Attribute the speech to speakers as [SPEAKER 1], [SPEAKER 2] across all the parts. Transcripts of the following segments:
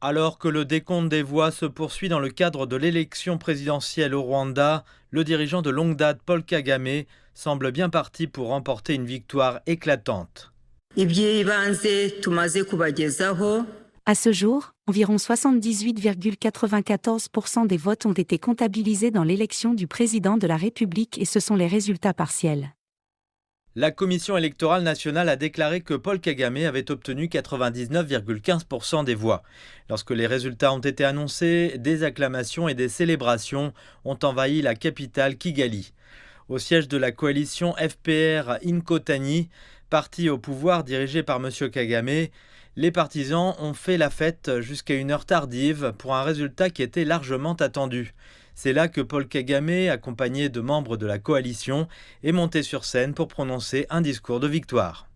[SPEAKER 1] Alors que le décompte des voix se poursuit dans le cadre de l'élection présidentielle au Rwanda, le dirigeant de longue date Paul Kagame semble bien parti pour remporter une victoire éclatante.
[SPEAKER 2] À ce jour, environ 78,94% des votes ont été comptabilisés dans l'élection du président de la République et ce sont les résultats partiels.
[SPEAKER 1] La Commission électorale nationale a déclaré que Paul Kagame avait obtenu 99,15% des voix. Lorsque les résultats ont été annoncés, des acclamations et des célébrations ont envahi la capitale Kigali. Au siège de la coalition FPR Inkotani, parti au pouvoir dirigé par M. Kagame, les partisans ont fait la fête jusqu'à une heure tardive pour un résultat qui était largement attendu. C'est là que Paul Kagame, accompagné de membres de la coalition, est monté sur scène pour prononcer un discours de victoire.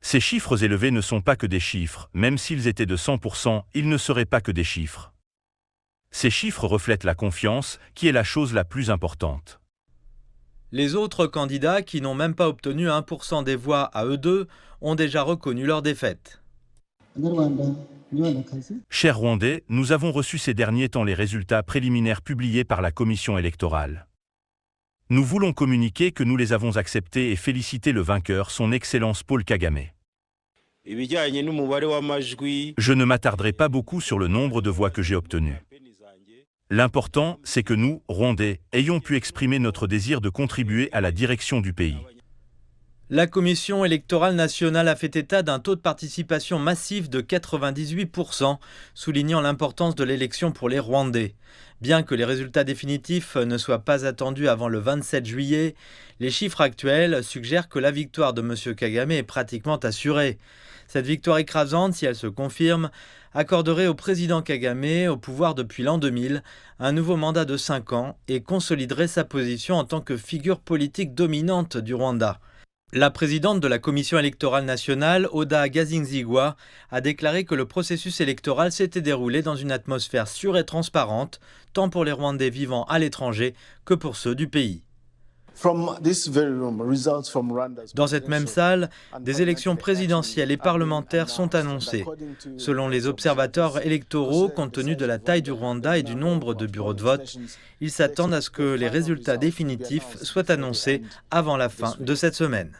[SPEAKER 3] Ces chiffres élevés ne sont pas que des chiffres. Même s'ils étaient de 100%, ils ne seraient pas que des chiffres. Ces chiffres reflètent la confiance, qui est la chose la plus importante.
[SPEAKER 1] Les autres candidats, qui n'ont même pas obtenu 1% des voix à eux deux, ont déjà reconnu leur défaite.
[SPEAKER 3] Chers Rwandais, nous avons reçu ces derniers temps les résultats préliminaires publiés par la Commission électorale. Nous voulons communiquer que nous les avons acceptés et féliciter le vainqueur, son Excellence Paul Kagame. Je ne m'attarderai pas beaucoup sur le nombre de voix que j'ai obtenues. L'important, c'est que nous, Rwandais, ayons pu exprimer notre désir de contribuer à la direction du pays.
[SPEAKER 1] La Commission électorale nationale a fait état d'un taux de participation massif de 98%, soulignant l'importance de l'élection pour les Rwandais. Bien que les résultats définitifs ne soient pas attendus avant le 27 juillet, les chiffres actuels suggèrent que la victoire de M. Kagame est pratiquement assurée. Cette victoire écrasante, si elle se confirme, accorderait au président Kagame, au pouvoir depuis l'an 2000, un nouveau mandat de 5 ans et consoliderait sa position en tant que figure politique dominante du Rwanda. La présidente de la Commission électorale nationale, Oda Gazinzigwa, a déclaré que le processus électoral s'était déroulé dans une atmosphère sûre et transparente, tant pour les Rwandais vivant à l'étranger que pour ceux du pays. Dans cette même salle, des élections présidentielles et parlementaires sont annoncées. Selon les observateurs électoraux, compte tenu de la taille du Rwanda et du nombre de bureaux de vote, ils s'attendent à ce que les résultats définitifs soient annoncés avant la fin de cette semaine.